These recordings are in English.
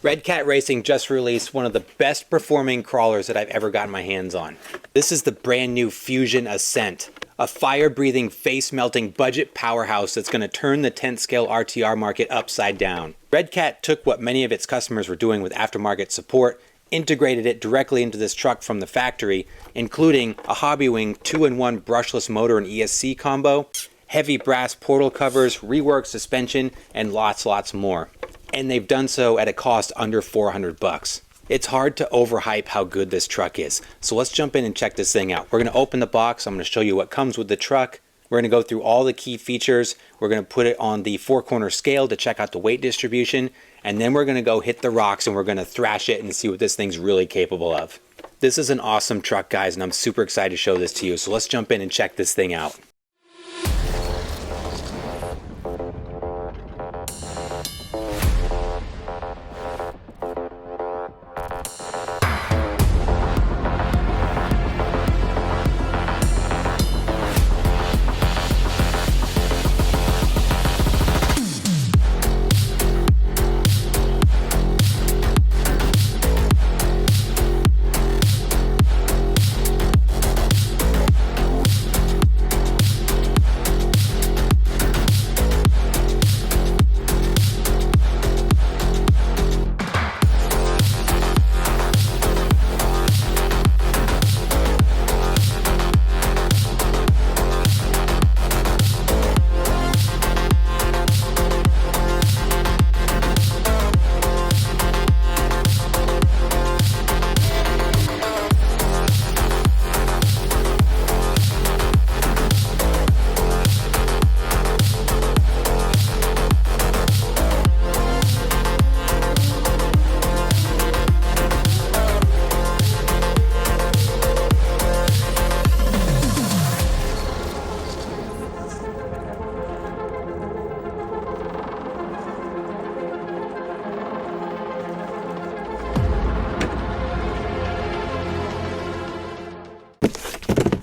Redcat Racing just released one of the best performing crawlers that I've ever gotten my hands on. This is the brand new Fusion Ascent, a fire-breathing, face-melting budget powerhouse that's going to turn the tent scale RTR market upside down. Redcat took what many of its customers were doing with aftermarket support, integrated it directly into this truck from the factory, including a Hobbywing 2-in-1 brushless motor and ESC combo, heavy brass portal covers, reworked suspension, and lots more. And they've done so at a cost under $400. It's hard to overhype how good this truck is. So let's jump in and check this thing out. We're going to open the box. I'm going to show you what comes with the truck. We're going to go through all the key features. We're going to put it on the 4-corner scale to check out the weight distribution. And then we're going to go hit the rocks and we're going to thrash it and see what this thing's really capable of. This is an awesome truck, guys, and I'm super excited to show this to you. So let's jump in and check this thing out.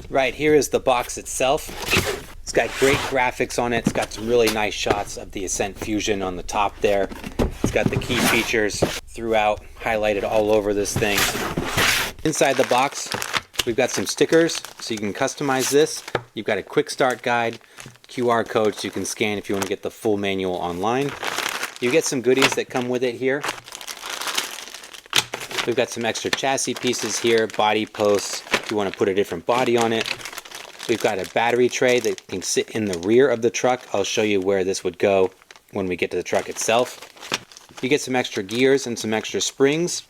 Right, here is the box itself. It's got great graphics on it. It's got some really nice shots of the Ascent Fusion on the top there. It's got the key features throughout, highlighted all over this thing. Inside the box, we've got some stickers, so you can customize this. You've got a quick start guide, QR codes you can scan if you want to get the full manual online. You get some goodies that come with it here. We've got some extra chassis pieces here, body posts, if you want to put a different body on it. We've got a battery tray that can sit in the rear of the truck. I'll show you where this would go when we get to the truck itself. You get some extra gears and some extra springs.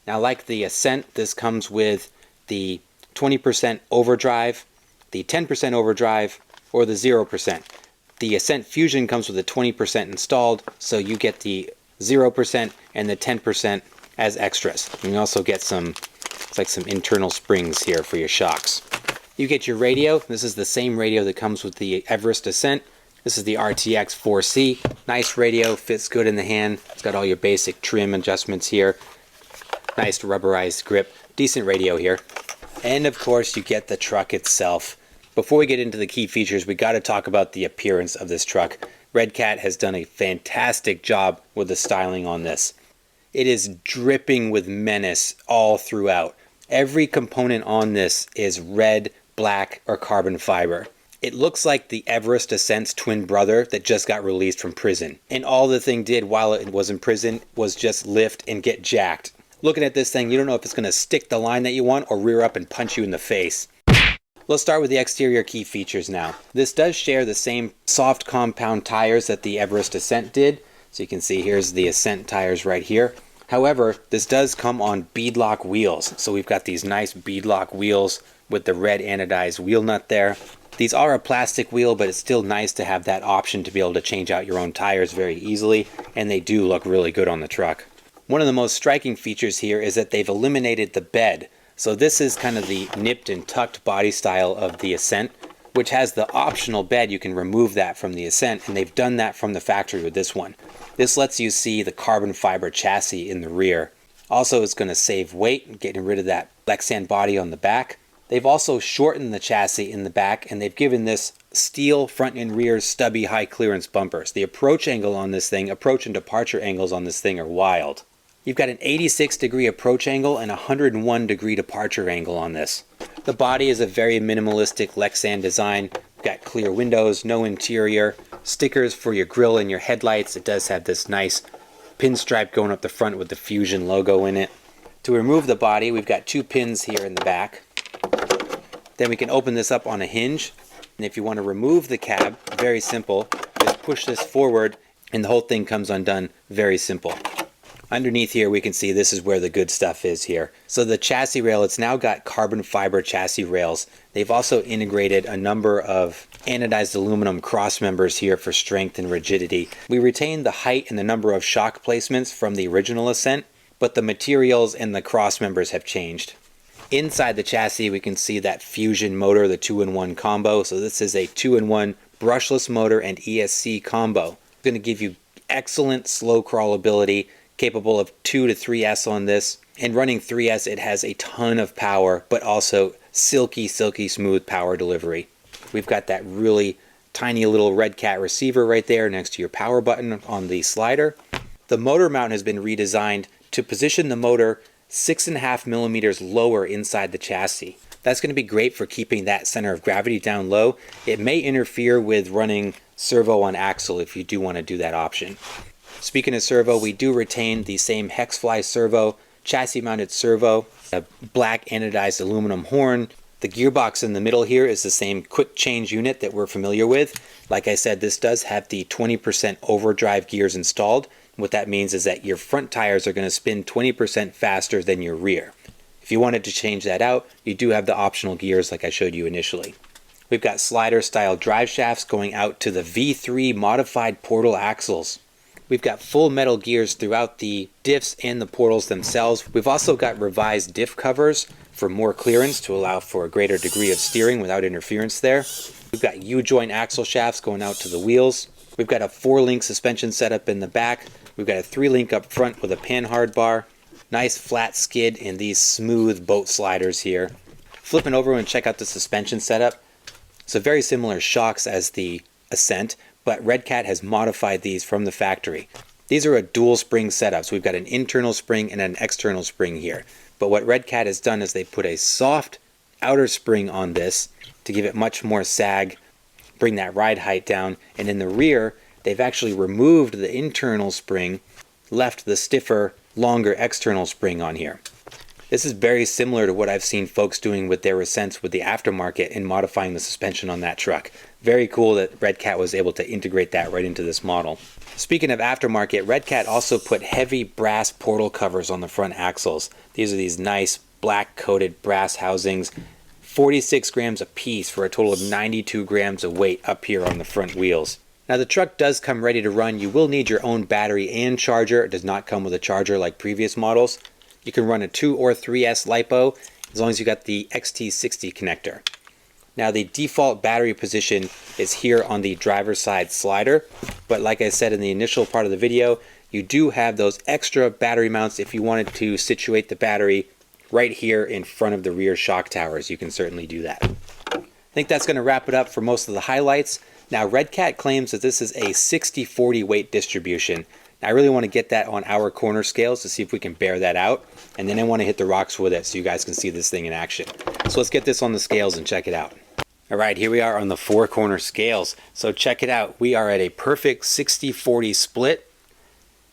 Now, like the Ascent, this comes with the 20% overdrive, the 10% overdrive, or the 0%. The Ascent Fusion comes with a 20% installed, so you get the 0% and the 10% as extras. And you also get some, it's like some internal springs here for your shocks. You get your radio. This is the same radio that comes with the Everest Ascent. This is the RTX 4C. Nice radio, fits good in the hand. It's got all your basic trim adjustments here. Nice rubberized grip. Decent radio here. And of course, you get the truck itself. Before we get into the key features, we got to talk about the appearance of this truck. Redcat has done a fantastic job with the styling on this. It is dripping with menace all throughout. Every component on this is red, black, or carbon fiber. It looks like the Everest Ascent's twin brother that just got released from prison. And all the thing did while it was in prison was just lift and get jacked. Looking at this thing, you don't know if it's going to stick the line that you want or rear up and punch you in the face. Let's start with the exterior key features now. This does share the same soft compound tires that the Everest Ascent did. So you can see here's the Ascent tires right here. However, this does come on beadlock wheels. So we've got these nice beadlock wheels with the red anodized wheel nut there. These are a plastic wheel, but it's still nice to have that option to be able to change out your own tires very easily, and they do look really good on the truck. One of the most striking features here is that they've eliminated the bed. So this is kind of the nipped and tucked body style of the Ascent, which has the optional bed. You can remove that from the Ascent, and they've done that from the factory with this one. This lets you see the carbon fiber chassis in the rear. Also, it's going to save weight, getting rid of that Lexan body on the back. They've also shortened the chassis in the back, and they've given this steel front and rear stubby high clearance bumpers. The approach angle on this thing, approach and departure angles on this thing are wild. You've got an 86-degree approach angle and a 101-degree departure angle on this. The body is a very minimalistic Lexan design. We've got clear windows, no interior, stickers for your grille and your headlights. It does have this nice pinstripe going up the front with the Fusion logo in it. To remove the body, we've got 2 pins here in the back. Then we can open this up on a hinge. And if you want to remove the cab, very simple. Just push this forward and the whole thing comes undone. Very simple. Underneath here we can see this is where the good stuff is here. So the chassis rail, it's now got carbon fiber chassis rails. They've also integrated a number of anodized aluminum cross members here for strength and rigidity. We retain the height and the number of shock placements from the original Ascent, but the materials and the cross members have changed. Inside the chassis we can see that Fusion motor, the 2-in-1 combo. So this is a 2-in-1 brushless motor and ESC combo. It's going to give you excellent slow crawlability, capable of 2 to 3S on this. And running 3S, it has a ton of power, but also silky smooth power delivery. We've got that really tiny little Redcat receiver right there next to your power button on the slider. The motor mount has been redesigned to position the motor 6.5 millimeters lower inside the chassis. That's going to be great for keeping that center of gravity down low. It may interfere with running servo on axle if you do want to do that option. Speaking of servo, we do retain the same Hexfly servo, chassis mounted servo, a black anodized aluminum horn. The gearbox in the middle here is the same quick change unit that we're familiar with. Like I said, this does have the 20% overdrive gears installed. What that means is that your front tires are going to spin 20% faster than your rear. If you wanted to change that out, you do have the optional gears like I showed you initially. We've got slider style drive shafts going out to the V3 modified portal axles. We've got full metal gears throughout the diffs and the portals themselves. We've also got revised diff covers for more clearance to allow for a greater degree of steering without interference there. We've got U-joint axle shafts going out to the wheels. We've got a 4-link suspension setup in the back. We've got a 3-link up front with a panhard bar. Nice flat skid and these smooth boat sliders here. Flipping over and check out the suspension setup. So very similar shocks as the Ascent, but Redcat has modified these from the factory. These are a dual spring setup, so we've got an internal spring and an external spring here. But what Redcat has done is they put a soft outer spring on this to give it much more sag, bring that ride height down, and in the rear they've actually removed the internal spring, left the stiffer, longer external spring on here. This is very similar to what I've seen folks doing with their Ascents with the aftermarket and modifying the suspension on that truck. Very cool that Redcat was able to integrate that right into this model. Speaking of aftermarket, Redcat also put heavy brass portal covers on the front axles. These are these nice black coated brass housings, 46 grams a piece for a total of 92 grams of weight up here on the front wheels. Now the truck does come ready to run. You will need your own battery and charger. It does not come with a charger like previous models. You can run a 2 or 3S LiPo as long as you got the XT60 connector. Now the default battery position is here on the driver's side slider, but like I said in the initial part of the video, you do have those extra battery mounts if you wanted to situate the battery right here in front of the rear shock towers. You can certainly do that. I think that's going to wrap it up for most of the highlights. Now Redcat claims that this is a 60-40 weight distribution. Now, I really want to get that on our corner scales to see if we can bear that out, and then I want to hit the rocks with it so you guys can see this thing in action. So let's get this on the scales and check it out. All right, here we are on the 4 corner scales. So check it out. We are at a perfect 60-40 split,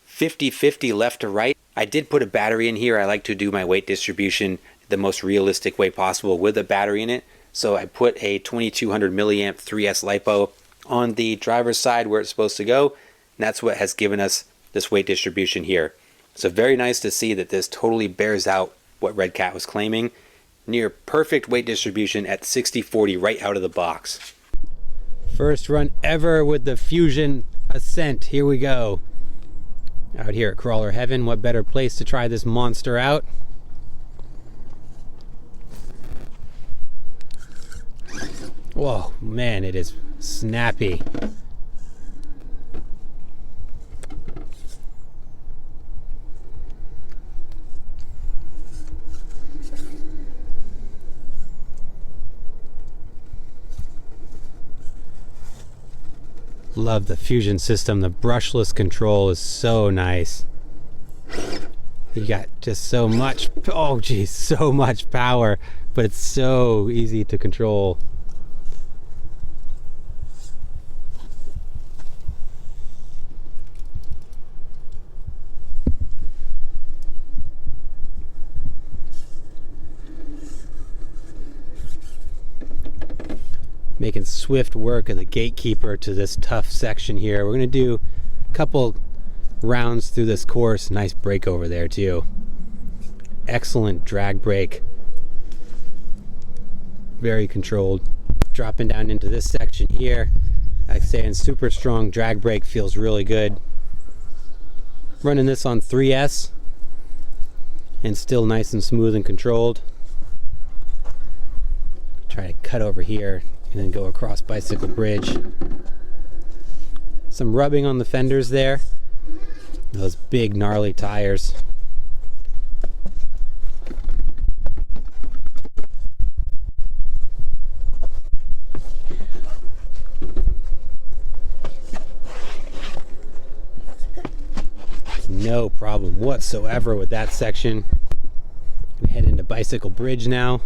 50-50 left to right. I did put a battery in here. I like to do my weight distribution the most realistic way possible with a battery in it. So I put a 2200 milliamp 3S LiPo on the driver's side where it's supposed to go. And that's what has given us this weight distribution here. So very nice to see that this totally bears out what Redcat was claiming. Near perfect weight distribution at 60-40 right out of the box. First run ever with the Fusion Ascent. Here we go. Out here at Crawler Heaven. What better place to try this monster out? Whoa, man, it is snappy. Love the Fusion system. The brushless control is so nice. You got just so much, oh geez, so much power, but it's so easy to control. Making swift work of the gatekeeper to this tough section here. We're going to do a couple rounds through this course. Nice break over there too. Excellent drag brake. Very controlled. Dropping down into this section here. Like saying, super strong drag brake, feels really good. Running this on 3S and still nice and smooth and controlled. Try to cut over here and then go across Bicycle Bridge. Some rubbing on the fenders there. Those big gnarly tires. No problem whatsoever with that section. We head into Bicycle Bridge now.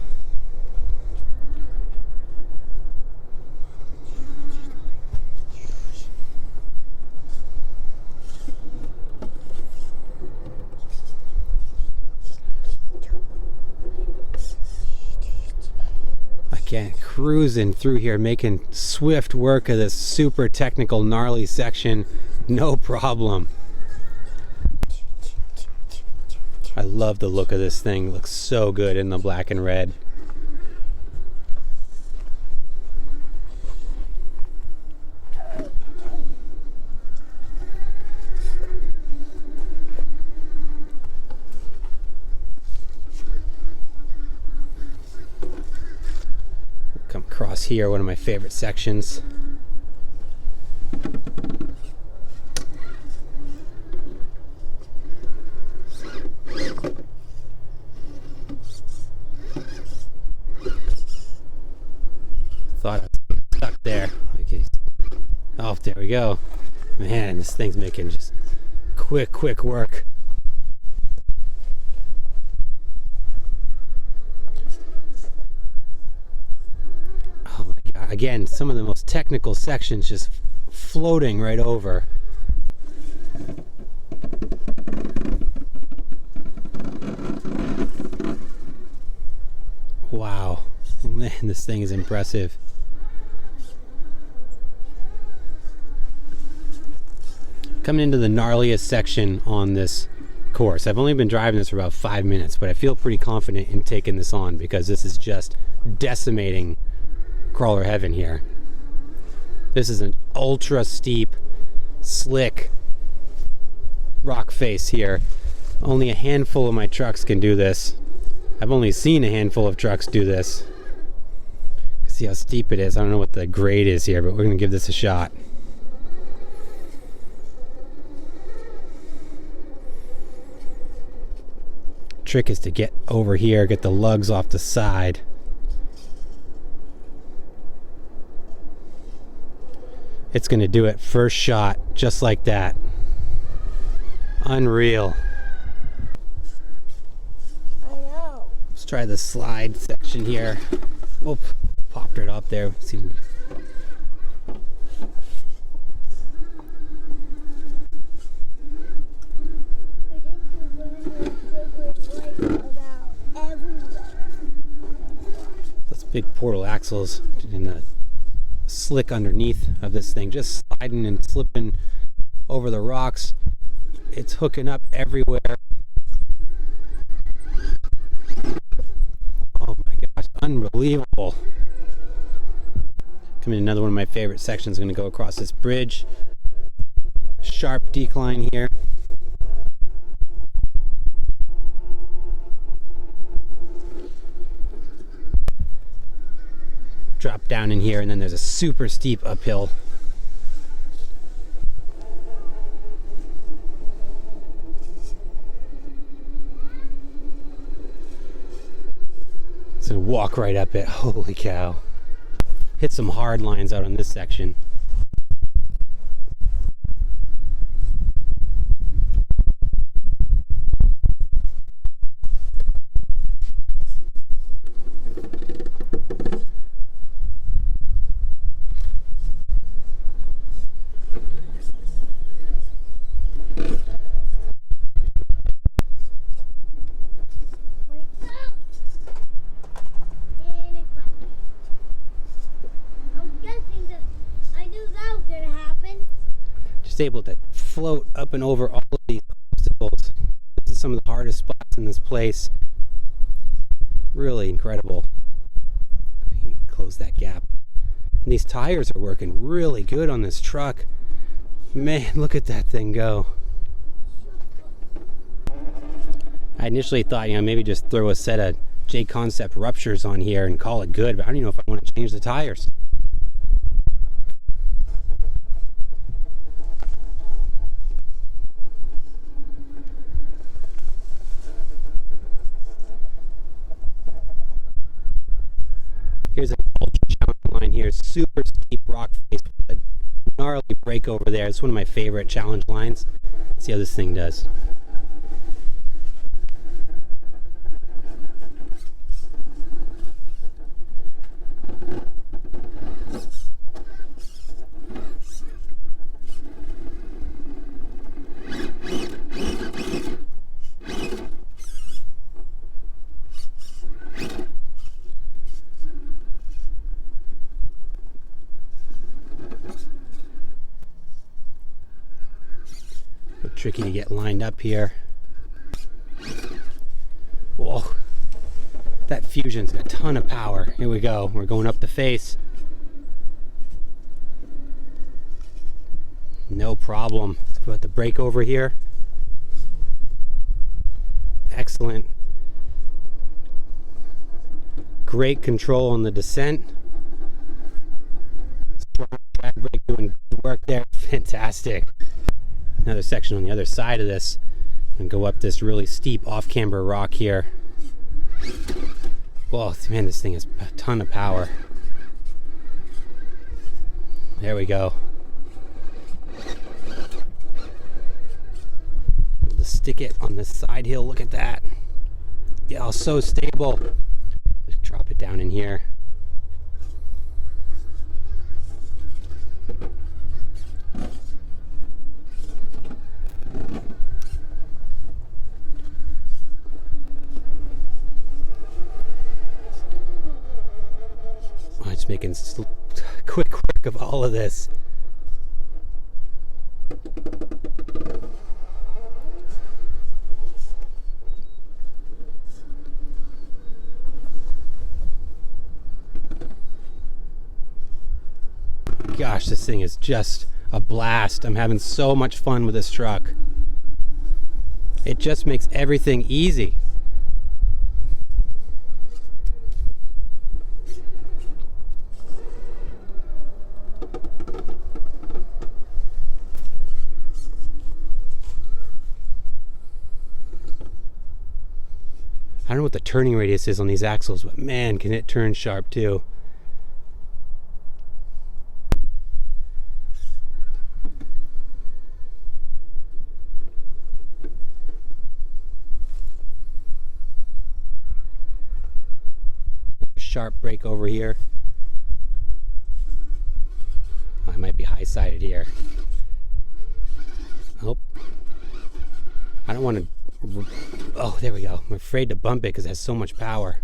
Again, cruising through here, making swift work of this super technical, gnarly section. No problem. I love the look of this thing. It looks so good in the black and red. Come across here, one of my favorite sections. Thought I was stuck there. Okay. Oh, there we go. Man, this thing's making just quick work. Oh my God. Again, some of the most technical sections just floating right over. Wow. Man, this thing is impressive. Coming into the gnarliest section on this course. I've only been driving this for about 5 minutes, but I feel pretty confident in taking this on because this is just decimating crawler heaven here. This is an ultra steep, slick rock face here. Only a handful of my trucks can do this. I've only seen a handful of trucks do this. See how steep it is. I don't know what the grade is here, but we're going to give this a shot. Trick is to get over here, get the lugs off the side. It's going to do it first shot, just like that. Unreal. I know. Let's try the slide section here. Oop, popped right up there. Let's see. Those big portal axles in the slick underneath of this thing, just sliding and slipping over the rocks. It's hooking up everywhere. Oh my gosh, unbelievable. Coming another one of my favorite sections. I'm going to go across this bridge. Sharp decline here. Drop down in here, and then there's a super steep uphill. It's gonna walk right up it. Holy cow. Hit some hard lines out on this section. just able to float up and over all of these obstacles. This is some of the hardest spots in this place. Really incredible. Close that gap. And these tires are working really good on this truck. Man, look at that thing go. I initially thought, maybe just throw a set of J-Concept ruptures on here and call it good, but I don't even know if I want to change the tires. Here's an ultra challenge line here, super steep rock face with a gnarly break over there. It's one of my favorite challenge lines. Let's see how this thing does. Tricky to get lined up here. Whoa, that Fusion's got a ton of power. Here we go. We're going up the face. No problem. Let's put the brake over here. Excellent. Great control on the descent. Strong drag brake doing good work there. Fantastic. Another section on the other side of this and go up this really steep off-camber rock here. Whoa, man, this thing has a ton of power. There we go. Able to stick it on this side hill. Look at that. Yeah, so stable. Just drop it down in here. It's making quick work of all of this. Gosh, this thing is just a blast. I'm having so much fun with this truck. It just makes everything easy. I don't know what the turning radius is on these axles, but man, can it turn sharp too. Sharp brake over here. Oh, I might be high-sided here. Oh, I don't want to. Oh, there we go. I'm afraid to bump it because it has so much power.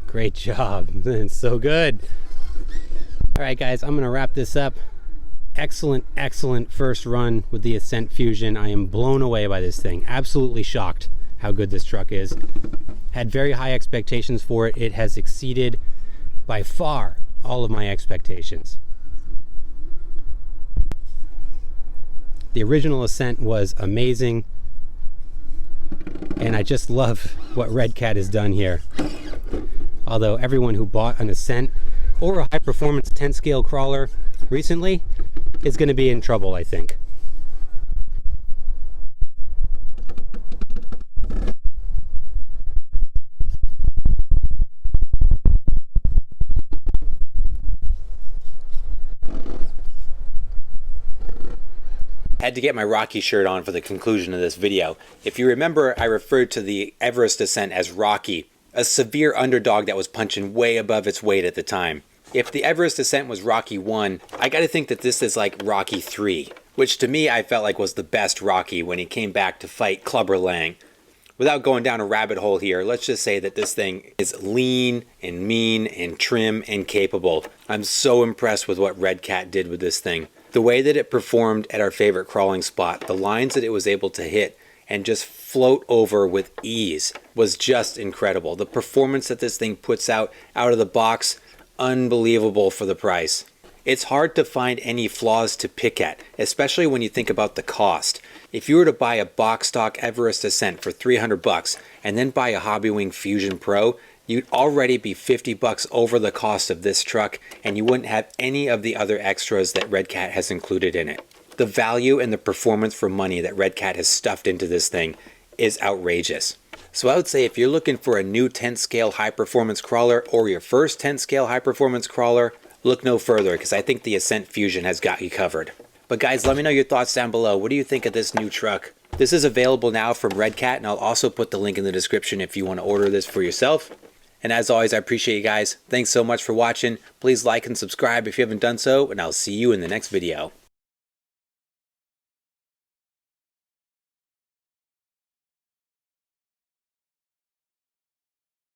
Great job. It's so good. All right, guys, I'm going to wrap this up. Excellent first run with the Ascent Fusion. I am blown away by this thing. Absolutely shocked how good this truck is. Had very high expectations for it. It has exceeded by far all of my expectations. The original Ascent was amazing, and I just love what Redcat has done here. Although everyone who bought an Ascent or a high-performance 10-scale crawler recently is going to be in trouble, I think. Had to get my Rocky shirt on for the conclusion of this video. If you remember, I referred to the Everest Ascent as Rocky, a severe underdog that was punching way above its weight at the time. If the Everest Ascent was Rocky 1, I gotta think that this is like Rocky 3, which to me I felt like was the best Rocky when he came back to fight Clubber Lang. Without going down a rabbit hole here, let's just say that this thing is lean and mean and trim and capable. I'm so impressed with what Redcat did with this thing. The way that it performed at our favorite crawling spot, the lines that it was able to hit and just float over with ease was just incredible. The performance that this thing puts out of the box, unbelievable for the price. It's hard to find any flaws to pick at, especially when you think about the cost. If you were to buy a box stock Everest Ascent for $300 and then buy a Hobbywing Fusion Pro, you'd already be $50 over the cost of this truck, and you wouldn't have any of the other extras that Redcat has included in it. The value and the performance for money that Redcat has stuffed into this thing is outrageous. So I would say if you're looking for a new tent scale high performance crawler or your first tent scale high performance crawler, look no further, because I think the Ascent Fusion has got you covered. But guys, let me know your thoughts down below. What do you think of this new truck? This is available now from Redcat, and I'll also put the link in the description if you want to order this for yourself. And as always, I appreciate you guys. Thanks so much for watching. Please like and subscribe if you haven't done so, and I'll see you in the next video.